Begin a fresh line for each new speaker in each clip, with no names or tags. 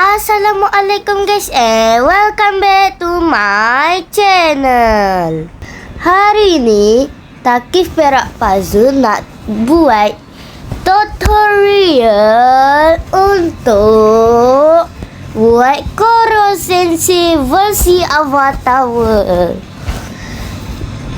Assalamualaikum guys and welcome back to my channel. Hari ini Thaqif Perak Puzzle nak buat tutorial untuk buat Koro Sensei versi Avatar World.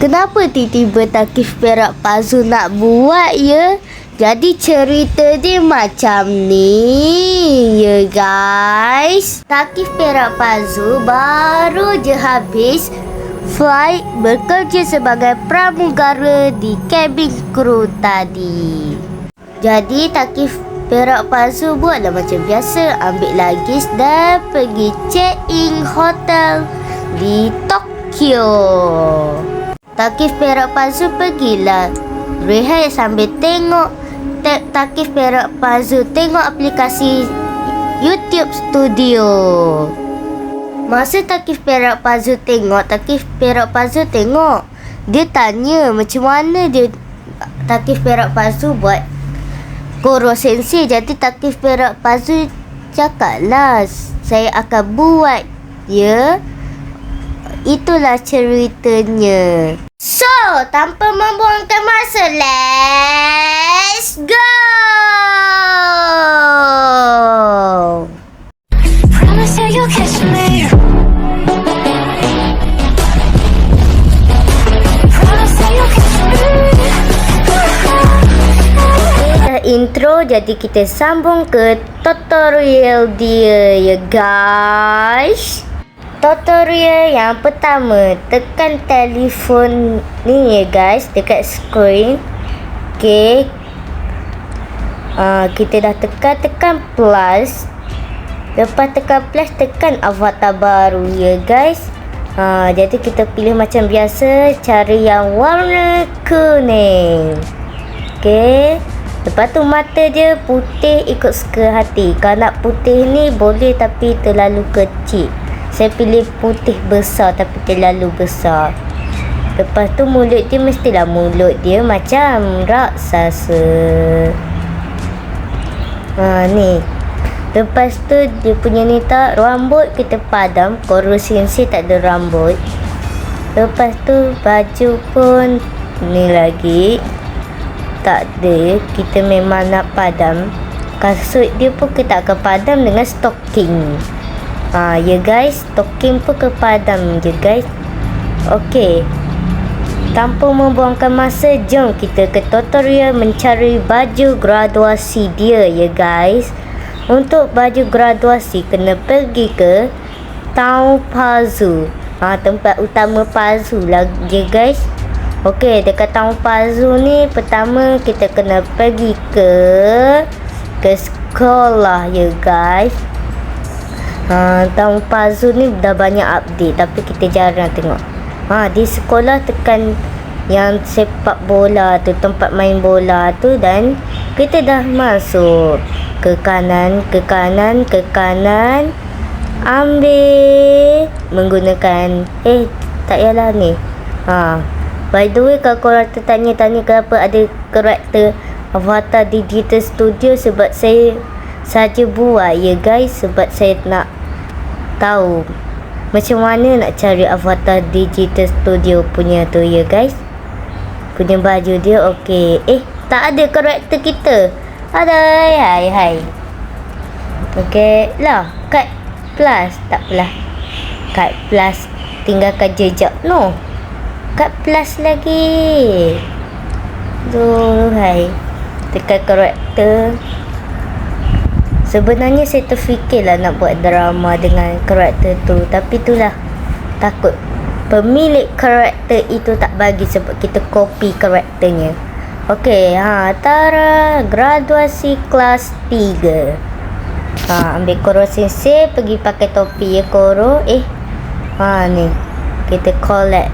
Kenapa tiba-tiba Thaqif Perak Puzzle nak buat ya? Jadi cerita dia macam ni ya guys. Thaqif Perak Puzzle baru je habis flight bekerja sebagai pramugara di kabin kru tadi. Jadi Thaqif Perak Puzzle buatlah macam biasa, ambil lagis dan pergi check-in hotel di Tokyo. Thaqif Perak Puzzle pergilah rehat sambil tengok Thaqif Perak Puzzle tengok aplikasi YouTube Studio. Masa Thaqif Perak Puzzle tengok, dia tanya macam mana dia Thaqif Perak Puzzle buat Koro Sensei. Jadi Thaqif Perak Puzzle cakaplah, saya akan buat ya. Itulah ceritanya. So, tanpa membuangkan masa, let's go!
Promise that you'll catch me. Promise that you'll catch me.
Dah intro, jadi kita sambung ke tutorial dia ya guys. Tutorial yang pertama, tekan telefon ni ya guys, dekat screen. Okay, kita dah tekan plus. Lepas tekan plus, tekan avatar baru ya guys. Jadi kita pilih macam biasa, cari yang warna kuning. Okay, lepas tu mata dia putih ikut suka hati. Kalau nak putih ni boleh tapi terlalu kecil. Saya pilih putih besar tapi terlalu besar. Lepas tu mulut dia mestilah mulut dia macam raksasa. Ni. Lepas tu dia punya ni tak, rambut kita padam. Koro Sensei tak ada rambut. Lepas tu baju pun ni lagi tak ada. Kita memang nak padam. Kasut dia pun kita akan padam dengan stocking. Ya guys, stocking pun kepadam je guys. Okey, tanpa membuangkan masa, jom kita ke tutorial mencari baju graduasi dia ya guys. Untuk baju graduasi kena pergi ke Town Puzzle, tempat utama puzzle lah ya guys. Okey, dekat Town Puzzle ni pertama kita kena pergi ke sekolah ya guys. Town Puzzle ni dah banyak update tapi kita jarang tengok. Di sekolah tekan yang sepak bola tu, tempat main bola tu, dan kita dah masuk ke kanan, ambil menggunakan tak yalah ni. By the way, kalau korang tertanya-tanya kenapa ada karakter Avatar Digital Studio, sebab saya saja buat ya guys, sebab saya nak tahu macam mana nak cari Avatar Digital Studio punya tu ya guys. Punya baju dia. okey. Tak ada karakter kita. Ada. Hai. Okey lah, kat plus. Tak apalah, kat plus tinggalkan jejak. No, kat plus lagi. Hai, tekan karakter. Sebenarnya saya terfikirlah nak buat drama dengan karakter tu, tapi itulah, takut pemilik karakter itu tak bagi sebab kita copy karakternya. Okey, Tara graduasi kelas 3. Ambil Koro Sensei, pergi pakai topi ya Koro. Ni kita collect.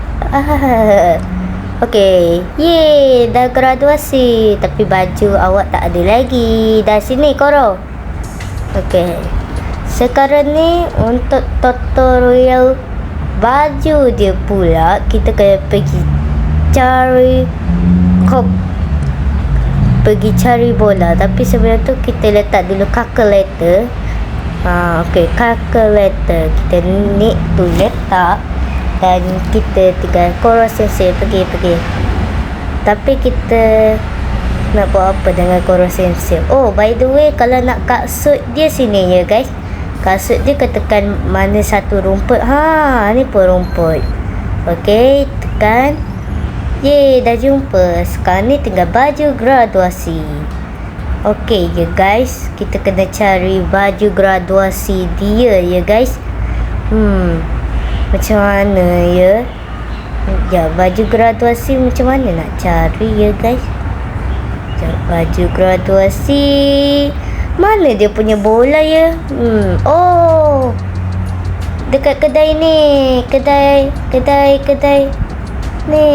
Okey, yeay, dah graduasi, tapi baju awak tak ada lagi. Dah sini Koro. Okey, sekarang ni untuk tutorial baju dia pula, kita kena pergi cari bola. Tapi sebelum tu kita letak dulu calculator Okey, calculator. Kita need to letak dan kita tinggal Coro Sensei pergi. Tapi kita nak buat apa dengan Coro Sensei? Oh, by the way, kalau nak kasut dia sini ya guys. Kasut dia tekan mana satu rumput. Ni pun rumput. Okey, tekan. Yeay, dah jumpa. Sekarang ni tinggal baju graduasi. Okey ya guys, kita kena cari baju graduasi dia ya guys. Macam mana ya? Ya, baju graduasi macam mana nak cari ya guys? Baju graduasi. Mana dia punya bola ya? Oh, dekat kedai ni. Kedai ni.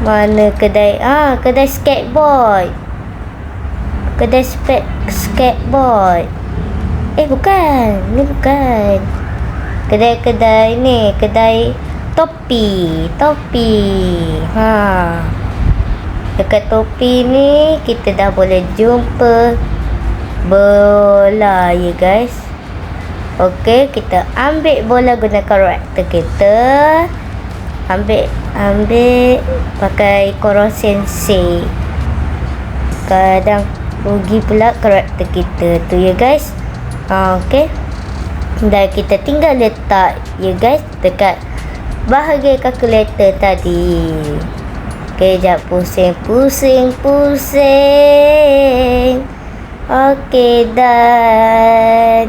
Mana kedai? Kedai skateboard. Kedai skateboard. Bukan. Ni bukan. Kedai ni. Kedai topi. Dekat topi ni kita dah boleh jumpa bola ya guys. Okey, kita ambil bola guna karakter kita. Ambil pakai Coro Sensei. Kadang rugi pula karakter kita tu ya guys. Okey. Dan kita tinggal letak ya guys dekat bahagian kalkulator tadi. Okey, jap pusing. Okey, dah.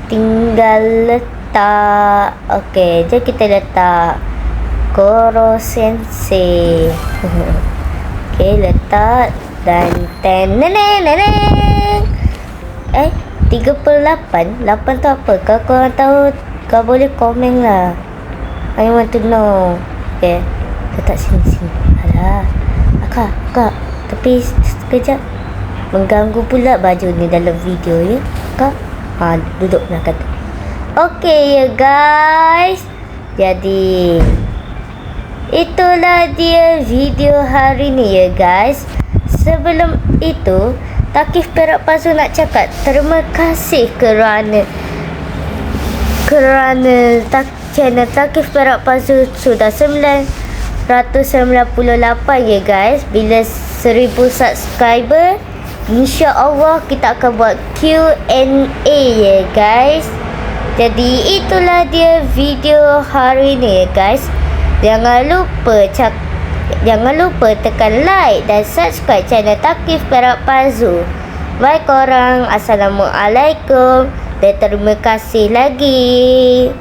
Tinggal letak. Okey, jom kita letak Coro Sensei. Okey, letak dan teneneneng. 38 tu apa? Kalau korang tahu, kau boleh komen lah. I want to know. Okay, letak sini. Alah, Kak, tapi sekejap mengganggu pula baju ni dalam video ya, Kak. Duduk belakang tu. Okay ya guys, jadi itulah dia video hari ni ya guys. Sebelum itu, Takif Perak Palsu nak cakap terima kasih kerana channel Takif Perak Palsu sudah 998 ya guys. Bila 1000 subscriber, InsyaAllah kita akan buat Q&A ya guys. Jadi itulah dia video hari ni ya guys. Jangan lupa tekan like dan subscribe channel Takif Perak Palsu. Bye korang. Assalamualaikum dan terima kasih lagi.